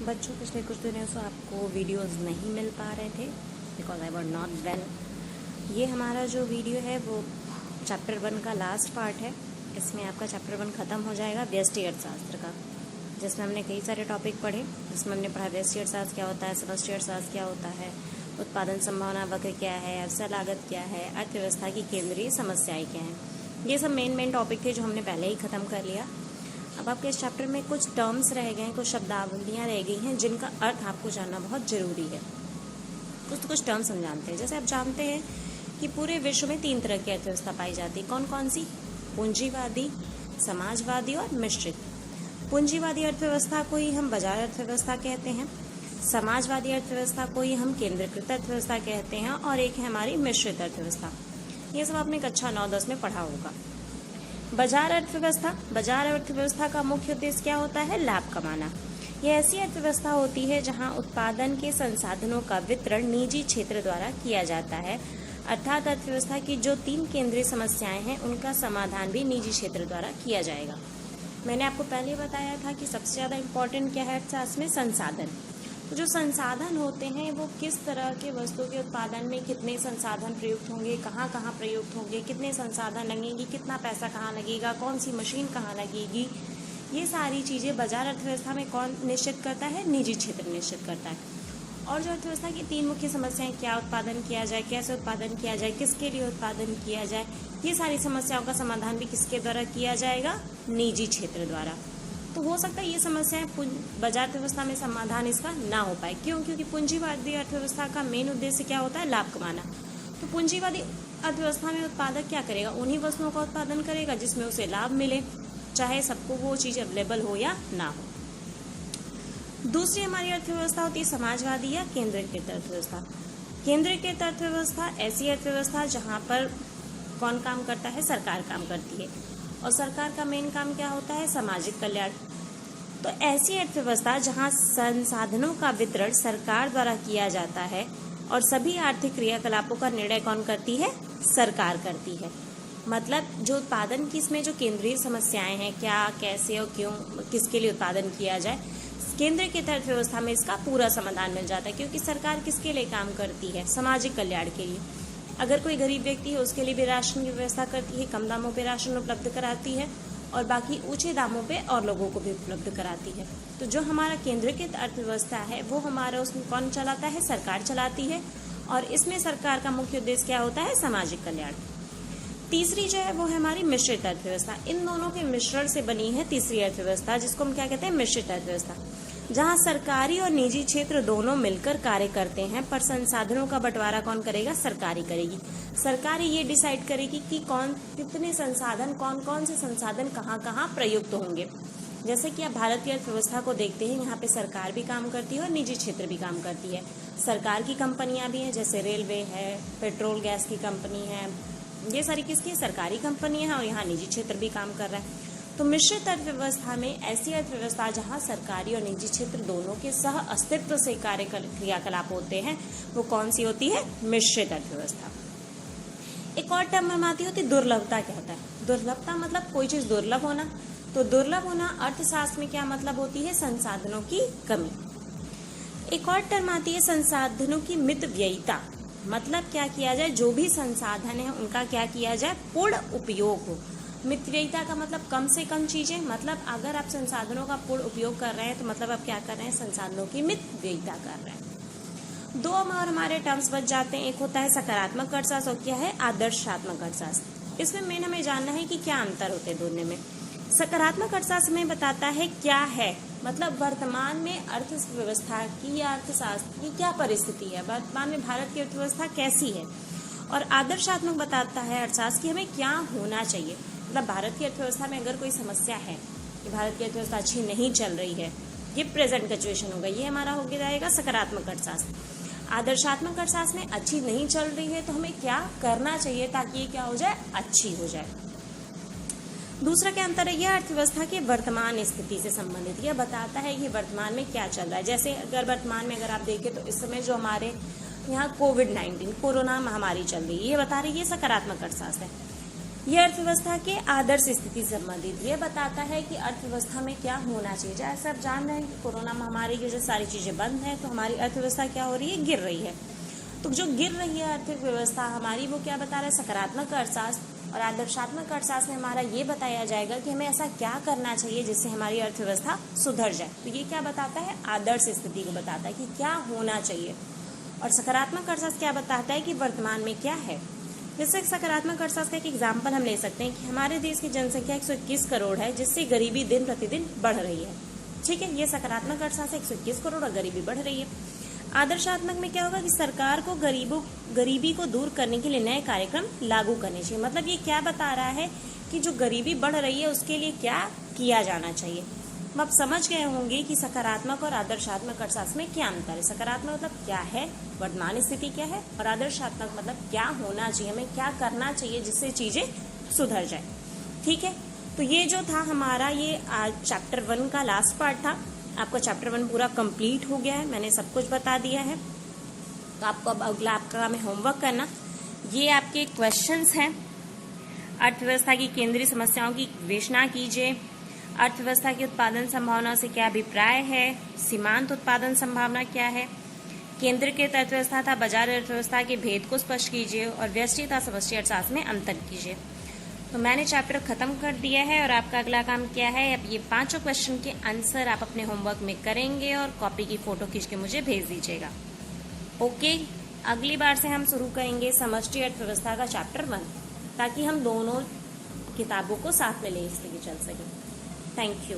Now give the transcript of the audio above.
बच्चों पिछले कुछ दिनों से आपको वीडियोस नहीं मिल पा रहे थे because I were not well. ये हमारा जो वीडियो है वो चैप्टर 1 का लास्ट पार्ट है। इसमें आपका चैप्टर 1 ख़त्म हो जाएगा व्यष्टि अर्थशास्त्र का, जिसमें हमने कई सारे टॉपिक पढ़े। जिसमें हमने पढ़ा व्यष्टि अर्थशास्त्र क्या होता है, समष्टि अर्थशास्त्र क्या होता है, उत्पादन संभावना वक्र क्या है, अवसर लागत क्या है, अर्थव्यवस्था की केंद्रीय समस्याएं क्या हैं। ये सब मेन टॉपिक थे जो हमने पहले ही ख़त्म कर लिया। अब आपके इस चैप्टर में कुछ टर्म्स रह गए हैं, कुछ शब्दावलियाँ रह गई हैं जिनका अर्थ आपको जानना बहुत ज़रूरी है। कुछ टर्म्स हम जानते हैं। जैसे आप जानते हैं कि पूरे विश्व में 3 तरह की अर्थव्यवस्था पाई जाती है। कौन कौन सी? पूंजीवादी, समाजवादी और मिश्रित। पूंजीवादी अर्थव्यवस्था को ही हम बाजार अर्थव्यवस्था कहते हैं, समाजवादी अर्थव्यवस्था को ही हम केंद्रीकृत अर्थव्यवस्था कहते हैं, और एक है हमारी मिश्रित अर्थव्यवस्था। ये सब आपने कक्षा 9-10 में पढ़ा होगा। बाजार अर्थव्यवस्था का मुख्य उद्देश्य क्या होता है? लाभ कमाना। यह ऐसी अर्थव्यवस्था होती है जहां उत्पादन के संसाधनों का वितरण निजी क्षेत्र द्वारा किया जाता है। अर्थात अर्थव्यवस्था की जो 3 केंद्रीय समस्याएं हैं उनका समाधान भी निजी क्षेत्र द्वारा किया जाएगा। मैंने आपको पहले बताया था कि सबसे ज़्यादा इम्पोर्टेंट क्या है अर्थशास्त्र में? संसाधन। तो जो संसाधन होते हैं वो किस तरह के वस्तु के उत्पादन में कितने संसाधन प्रयुक्त होंगे, कहाँ कहाँ प्रयुक्त होंगे, कितने संसाधन लगेंगे, कितना पैसा कहाँ लगेगा, कौन सी मशीन कहाँ लगेगी, ये सारी चीज़ें बाजार अर्थव्यवस्था में कौन निश्चित करता है? निजी क्षेत्र निश्चित करता है। और जो अर्थव्यवस्था की 3 मुख्य समस्याएं, क्या उत्पादन किया जाए, कैसे उत्पादन किया जाए, किसके लिए उत्पादन किया जाए, ये सारी समस्याओं का समाधान भी किसके द्वारा किया जाएगा? निजी क्षेत्र द्वारा। तो हो सकता है ये समस्याएं बाजार अर्थव्यवस्था में समाधान इसका ना हो पाए। क्यों? क्योंकि पूंजीवादी अर्थव्यवस्था का मेन उद्देश्य क्या होता है? लाभ कमाना। तो पूंजीवादी अर्थव्यवस्था में उत्पादक क्या करेगा? उन्हीं वस्तुओं का उत्पादन करेगा जिसमें उसे लाभ मिले, चाहे सबको वो चीज़ अवेलेबल हो या ना हो। दूसरी हमारी अर्थव्यवस्था होती है समाजवादी या केंद्रीकृत अर्थव्यवस्था। केंद्रीकृत अर्थव्यवस्था ऐसी अर्थव्यवस्था जहाँ पर कौन काम करता है? सरकार काम करती है। और सरकार का मेन काम क्या होता है? सामाजिक कल्याण। तो ऐसी अर्थव्यवस्था जहां संसाधनों का वितरण सरकार द्वारा किया जाता है और सभी आर्थिक क्रियाकलापों का निर्णय कौन करती है? सरकार करती है। मतलब जो उत्पादन की इसमें जो केंद्रीय समस्याएं हैं, क्या, कैसे और क्यों, किसके लिए उत्पादन किया जाए, केंद्रीकृत अर्थव्यवस्था में इसका पूरा समाधान मिल जाता है। क्योंकि सरकार किसके लिए काम करती है? सामाजिक कल्याण के लिए। अगर कोई गरीब व्यक्ति है उसके लिए भी राशन की व्यवस्था करती है, कम दामों पे राशन उपलब्ध कराती है, और बाकी ऊंचे दामों पे और लोगों को भी उपलब्ध कराती है। तो जो हमारा केंद्रीकृत अर्थव्यवस्था है वो हमारा उसमें कौन चलाता है? सरकार चलाती है। और इसमें सरकार का मुख्य उद्देश्य क्या होता है? सामाजिक कल्याण। तीसरी जो है वो है हमारी मिश्रित अर्थव्यवस्था। इन दोनों के मिश्रण से बनी है तीसरी अर्थव्यवस्था, जिसको हम क्या कहते हैं? मिश्रित अर्थव्यवस्था। जहां सरकारी और निजी क्षेत्र दोनों मिलकर कार्य करते हैं, पर संसाधनों का बंटवारा कौन करेगा? सरकारी करेगी। सरकारी ये डिसाइड करेगी कि कौन कितने संसाधन, कौन कौन से संसाधन कहाँ कहाँ प्रयुक्त होंगे। जैसे कि आप भारत की अर्थव्यवस्था को देखते हैं, यहाँ पे सरकार भी काम करती है और निजी क्षेत्र भी काम करती है। सरकार की कंपनियां भी हैं, जैसे रेलवे है, पेट्रोल गैस की कंपनी है, ये सारी किसकी? सरकारी कंपनियां हैं, और यहाँ निजी क्षेत्र भी काम कर रहा है। तो मिश्रित अर्थव्यवस्था में ऐसी अर्थव्यवस्था जहां सरकारी और निजी क्षेत्र दोनों के सह अस्तित्व से कार्य क्रियाकलाप होते हैं, वो कौन सी होती है? मिश्रित अर्थव्यवस्था। एक और टर्म हम आती होती है दुर्लभता। क्या होता है? दुर्लभता मतलब कोई चीज दुर्लभ होना। तो दुर्लभ होना अर्थशास्त्र में क्या मतलब होती है? संसाधनों की कमी। एक और टर्म आती है संसाधनों की मितव्ययिता। मतलब क्या किया जाए, जो भी संसाधन है उनका क्या किया जाए? पूर्ण उपयोग हो। मितव्ययिता का मतलब कम से कम चीजें। मतलब अगर आप संसाधनों का पूर्ण उपयोग कर रहे हैं तो मतलब आप क्या कर रहे हैं? संसाधनों की मितव्ययिता कर रहे हैं। 2 और हमारे टर्म्स बच जाते हैं। एक होता है सकारात्मक अर्थशास्त्र और क्या है? आदर्शात्मक अर्थशास्त्र। इसमें मेन हमें जानना है कि क्या अंतर होते हैं दोनों में। सकारात्मक अर्थशास्त्र में बताता है क्या है, मतलब वर्तमान में अर्थव्यवस्था की या अर्थशास्त्र की क्या परिस्थिति है, वर्तमान में भारत की अर्थव्यवस्था कैसी है। और आदर्शात्मक बताता है अर्थशास्त्र की हमें क्या होना चाहिए। मतलब भारत की अर्थव्यवस्था में अगर कोई समस्या है कि भारत की अर्थव्यवस्था अच्छी नहीं चल रही है, ये प्रेजेंट सिचुएशन होगा, ये हमारा हो जाएगा सकारात्मक अर्थशास्त्र। आदर्शात्मक अर्थशास्त्र में अच्छी नहीं चल रही है तो हमें क्या करना चाहिए ताकि ये क्या हो जाए? अच्छी हो जाए। दूसरा क्या अंतर है? यह अर्थव्यवस्था के वर्तमान स्थिति से संबंधित, यह बताता है कि वर्तमान में क्या चल रहा है। जैसे अगर वर्तमान में अगर आप देखें तो इस समय जो हमारे यहाँ कोविड-19 कोरोना महामारी चल रही है, ये बता रही है सकारात्मक अर्थशास्त्र है। ये अर्थव्यवस्था के आदर्श स्थिति से संबंधित ये बताता है कि अर्थव्यवस्था में क्या होना चाहिए। जैसे आप जान रहे हैं कि कोरोना महामारी की जो सारी चीजें बंद है, तो हमारी अर्थव्यवस्था क्या हो रही है, गिर रही है। तो जो गिर रही है आर्थिक व्यवस्था हमारी, वो क्या बता रहा है, सकारात्मक अर्थशास्त्र और आदर्शात्मक अर्थशास्त्र में हमारा ये बताया जाएगा कि हमें ऐसा क्या करना चाहिए जिससे हमारी अर्थव्यवस्था सुधर जाए। तो ये क्या बताता है, आदर्श स्थिति को बताता है कि क्या होना चाहिए। और सकारात्मक अर्थशास्त्र क्या बताता है कि वर्तमान में क्या है। जैसे सकारात्मक अर्थशास्त्र का एक एग्जाम्पल हम ले सकते हैं कि हमारे देश की जनसंख्या 121 करोड़ है, जिससे गरीबी दिन प्रतिदिन बढ़ रही है। ठीक है, ये सकारात्मक अर्थशास्त्र 121 करोड़ और गरीबी बढ़ रही है। आदर्शात्मक में क्या होगा कि सरकार को गरीबी को दूर करने के लिए नए कार्यक्रम लागू करने चाहिए। मतलब ये क्या बता रहा है कि जो गरीबी बढ़ रही है उसके लिए क्या किया जाना चाहिए। आप समझ गए होंगे कि सकारात्मक और आदर्शात्मक अर्थशास्त्र में क्या अंतर है। सकारात्मक मतलब क्या है, वर्तमान स्थिति क्या है, और आदर्शात्मक मतलब क्या होना चाहिए, हमें क्या करना चाहिए जिससे चीजें सुधर जाए। ठीक है, तो ये जो था हमारा ये आज चैप्टर 1 का लास्ट पार्ट था। आपका चैप्टर 1 पूरा कंप्लीट हो गया है, मैंने सब कुछ बता दिया है। तो आपको अब अगला आपका काम है होमवर्क करना। ये आपके क्वेश्चंस हैं। अर्थव्यवस्था की केंद्रीय समस्याओं की विवेचना कीजिए। अर्थव्यवस्था की उत्पादन संभावना से क्या अभिप्राय है, सीमांत उत्पादन संभावना क्या है, केंद्रीकृत अर्थव्यवस्था तथा बाजार अर्थव्यवस्था के भेद को स्पष्ट कीजिए और व्यष्टि तथा समष्टि अर्थशास्त्र में अंतर कीजिए। तो मैंने चैप्टर खत्म कर दिया है और आपका अगला काम क्या है, अब ये 5 क्वेश्चन के आंसर आप अपने होमवर्क में करेंगे और कॉपी की फोटो खींच के मुझे भेज दीजिएगा। ओके, अगली बार से हम शुरू करेंगे समष्टि अर्थव्यवस्था का चैप्टर 1, ताकि हम दोनों किताबों को साथ में ले चल सकें। Thank you.